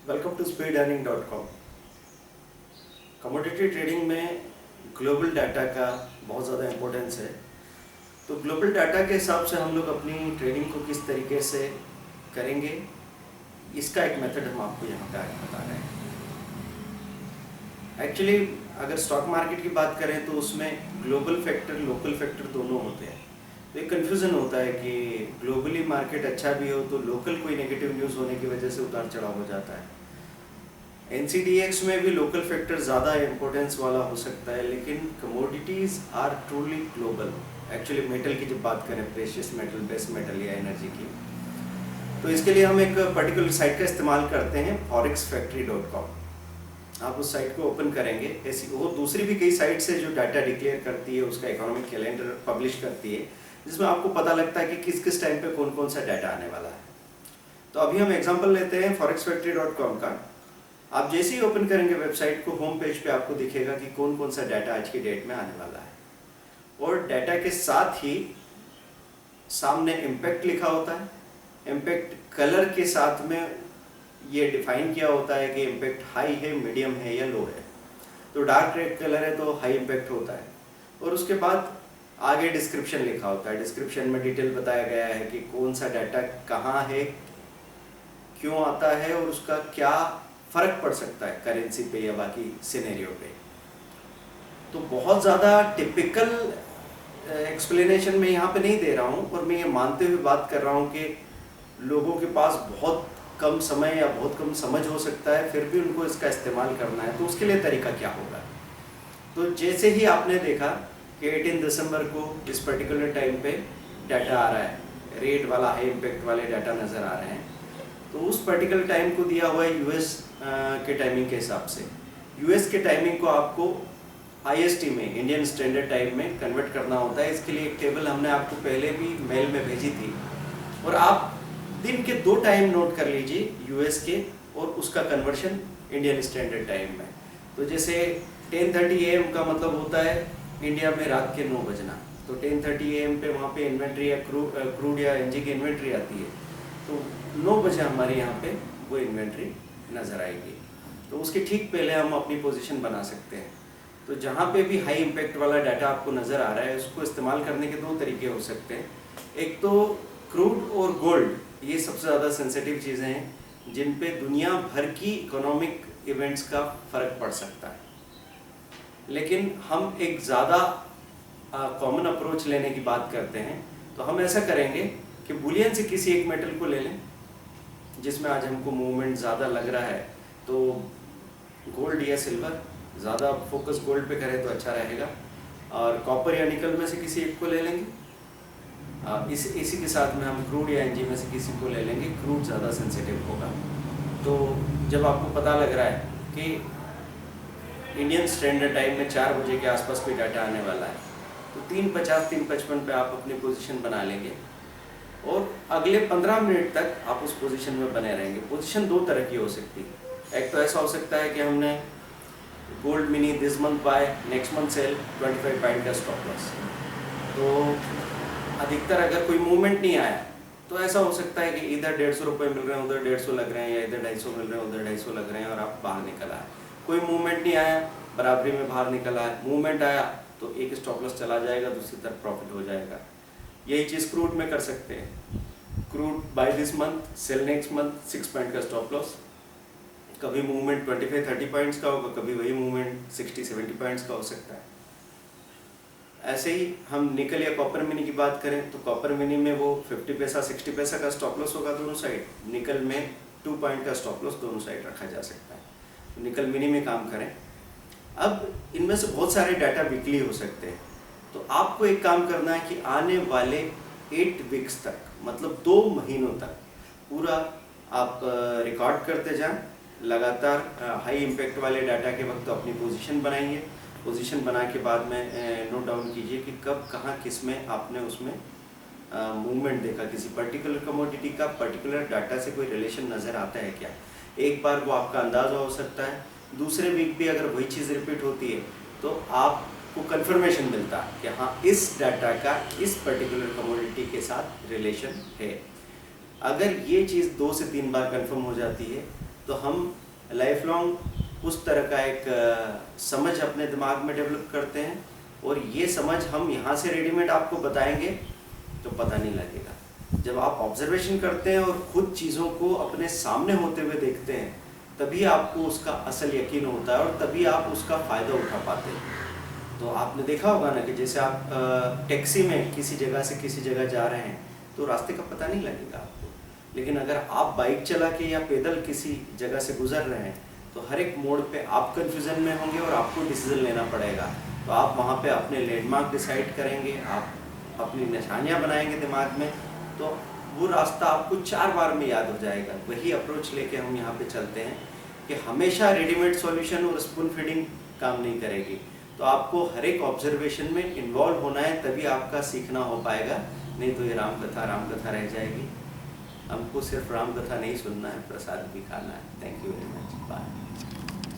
Welcome to speedearning.com। Commodity trading में global data का बहुत ज़्यादा इम्पोर्टेंस है। तो ग्लोबल डाटा के हिसाब से हम लोग अपनी ट्रेडिंग को किस तरीके से करेंगे, इसका एक मेथड हम आपको यहाँ पे आगे बता रहे हैं। एक्चुअली अगर स्टॉक मार्केट की बात करें तो उसमें ग्लोबल फैक्टर लोकल फैक्टर दोनों होते हैं। तो एक कन्फ्यूज़न होता है कि ग्लोबली मार्केट अच्छा भी हो तो लोकल कोई नेगेटिव न्यूज़ होने की वजह से उतार चढ़ाव हो जाता है। NCDX में भी लोकल फैक्टर ज़्यादा इम्पोर्टेंस वाला हो सकता है, लेकिन commodities are truly global. Actually metal की जब बात करें, प्रेशियस मेटल, बेस मेटल या एनर्जी की, तो इसके लिए हम एक पर्टिकुलर साइट का इस्तेमाल करते हैं, forexfactory.com। आप उस साइट को ओपन करेंगे। ऐसी वो दूसरी भी कई साइट्स है जो डाटा डिक्लेयर करती है, उसका इकोनॉमिक कैलेंडर पब्लिश करती है, जिसमें आपको पता लगता है कि किस किस टाइम पे कौन कौन सा डाटा आने वाला है। तो अभी हम एग्जांपल लेते हैं forexfactory.com का। आप जैसे ही ओपन करेंगे वेबसाइट को, होम पेज पे आपको दिखेगा कि कौन कौन सा डाटा आज की डेट में आने वाला है, और डाटा के साथ ही सामने इम्पैक्ट लिखा होता है। इम्पैक्ट कलर के साथ में ये डिफाइन किया होता है कि इम्पैक्ट हाई है, मीडियम है या लो है। तो डार्क रेड कलर है तो हाई इम्पैक्ट होता है, और उसके बाद आगे डिस्क्रिप्शन लिखा होता है। डिस्क्रिप्शन में डिटेल बताया गया है कि कौन सा डाटा कहाँ है, क्यों आता है, और उसका क्या फ़र्क पड़ सकता है करेंसी पे या बाकी सिनेरियो पे। तो बहुत ज़्यादा टिपिकल एक्सप्लेनेशन मैं यहाँ पे नहीं दे रहा हूँ, और मैं ये मानते हुए बात कर रहा हूँ कि लोगों के पास बहुत कम समय या बहुत कम समझ हो सकता है, फिर भी उनको इसका इस्तेमाल करना है। तो उसके लिए तरीका क्या होगा? तो जैसे ही आपने देखा कि 18 दिसंबर को इस पर्टिकुलर टाइम पे डाटा आ रहा है, रेट वाला हाई इम्पैक्ट वाले डाटा नज़र आ रहे हैं, तो उस पर्टिकुलर टाइम को दिया हुआ है यूएस के टाइमिंग के हिसाब से। यूएस के टाइमिंग को आपको IST में, इंडियन स्टैंडर्ड टाइम में कन्वर्ट करना होता है। इसके लिए एक टेबल हमने आपको पहले भी मेल में भेजी थी, और आप दिन के 2 टाइम नोट कर लीजिए, यूएस के और उसका कन्वर्शन इंडियन स्टैंडर्ड टाइम में। तो जैसे 10:30 AM का मतलब होता है इंडिया में रात के 9 बजना, तो 10:30 AM पे वहाँ पे इन्वेंट्री या क्रूड या एनजी की इन्वेंट्री आती है, तो 9 बजे हमारे यहाँ पे वो इन्वेंट्री नज़र आएगी। तो उसके ठीक पहले हम अपनी पोजीशन बना सकते हैं। तो जहाँ पे भी हाई इम्पैक्ट वाला डाटा आपको नज़र आ रहा है, उसको इस्तेमाल करने के 2 तरीके हो सकते हैं। एक तो क्रूड और गोल्ड, ये सबसे ज़्यादा सेंसिटिव चीज़ें हैं जिन पे दुनिया भर की इकोनॉमिक इवेंट्स का फ़र्क पड़ सकता है। लेकिन हम एक ज़्यादा कॉमन अप्रोच लेने की बात करते हैं, तो हम ऐसा करेंगे कि बुलियन से किसी एक मेटल को ले लें जिसमें आज हमको मूवमेंट ज़्यादा लग रहा है। तो गोल्ड या सिल्वर, ज़्यादा फोकस गोल्ड पे करें तो अच्छा रहेगा, और कॉपर या निकल में से किसी एक को ले लेंगे। इसी के साथ में हम क्रूड या एनजी में से किसी को ले लेंगे। क्रूड ज़्यादा सेंसिटिव होगा। तो जब आपको पता लग रहा है कि इंडियन स्टैंडर्ड टाइम में 4 बजे के आसपास कोई डाटा आने वाला है, तो 3:50 3:55 पे आप अपनी पोजीशन बना लेंगे, और अगले 15 मिनट तक आप उस पोजीशन में बने रहेंगे। पोजीशन 2 तरह की हो सकती है। एक तो ऐसा हो सकता है कि हमने gold mini this month buy next month sell 25 point का स्टॉप लॉस। तो अधिकतर अगर कोई मूवमेंट नहीं आया तो ऐसा हो सकता है कि इधर 150 रुपये मिल रहे हैं, उधर 150 लग रहे हैं, या इधर 250 मिल रहे हैं, उधर 250 लग रहे हैं, और आप बाहर निकल आए। कोई मूवमेंट नहीं आया, बराबरी में बाहर निकल आए। मूवमेंट आया तो एक स्टॉप लॉस चला जाएगा, दूसरी तरफ प्रॉफिट हो जाएगा। यही चीज़ क्रूड में कर सकते हैं। Crude buy this month sell next month 6 point का स्टॉप लॉस। कभी मूवमेंट 25-30 पॉइंट्स का होगा, कभी वही मूवमेंट 60-70 पॉइंट्स का हो सकता है। ऐसे ही हम निकल या कॉपर मिनी की बात करें, तो कॉपर मिनी में वो 50 पैसा 60 पैसा का स्टॉप लॉस होगा दोनों साइड। निकल में 2 पॉइंट का स्टॉप लॉस दोनों साइड रखा जा सकता है। तो निकल मिनी में काम करें। अब इनमें से बहुत सारे डाटा वीकली हो सकते हैं, तो आपको एक काम करना है कि आने वाले 8 वीक्स तक, मतलब 2 महीनों तक पूरा आप रिकॉर्ड करते जाएं। लगातार हाई इम्पैक्ट वाले डाटा के वक्त तो अपनी पोजीशन बनाइए। पोजीशन बना के बाद में नोट डाउन कीजिए कि कब कहाँ किस में आपने उसमें मूवमेंट देखा, किसी पर्टिकुलर कमोडिटी का पर्टिकुलर डाटा से कोई रिलेशन नज़र आता है क्या। एक बार वो आपका अंदाज़ा हो सकता है, दूसरे वीक भी अगर वही चीज़ रिपीट होती है तो आपको कंफर्मेशन मिलता है कि हाँ, इस डाटा का इस पर्टिकुलर कमोडिटी के साथ रिलेशन है। अगर ये चीज़ 2 से 3 बार कंफर्म हो जाती है तो हम लाइफ लॉन्ग उस तरह का एक समझ अपने दिमाग में डेवलप करते हैं, और ये समझ हम यहाँ से रेडीमेड आपको बताएंगे तो पता नहीं लगेगा। जब आप ऑब्जर्वेशन करते हैं और खुद चीज़ों को अपने सामने होते हुए देखते हैं, तभी आपको उसका असल यकीन होता है और तभी आप उसका फ़ायदा उठा पाते हैं। तो आपने देखा होगा ना कि जैसे आप टैक्सी में किसी जगह से किसी जगह जा रहे हैं तो रास्ते का पता नहीं लगेगा आपको, लेकिन अगर आप बाइक चला के या पैदल किसी जगह से गुजर रहे हैं तो हर एक मोड़ पे आप कंफ्यूजन में होंगे और आपको डिसीजन लेना पड़ेगा। तो आप वहाँ पे अपने लैंडमार्क डिसाइड करेंगे, आप अपनी निशानियाँ बनाएंगे दिमाग में, तो वो रास्ता आपको 4 बार में याद हो जाएगा। वही अप्रोच लेके हम यहाँ पे चलते हैं कि हमेशा रेडीमेड सॉल्यूशन और स्पून फीडिंग काम नहीं करेगी। तो आपको हर एक ऑब्जर्वेशन में इन्वॉल्व होना है, तभी आपका सीखना हो पाएगा, नहीं तो ये राम कथा रह जाएगी। हमको सिर्फ राम कथा नहीं सुनना है, प्रसाद भी खाना है। Thank you.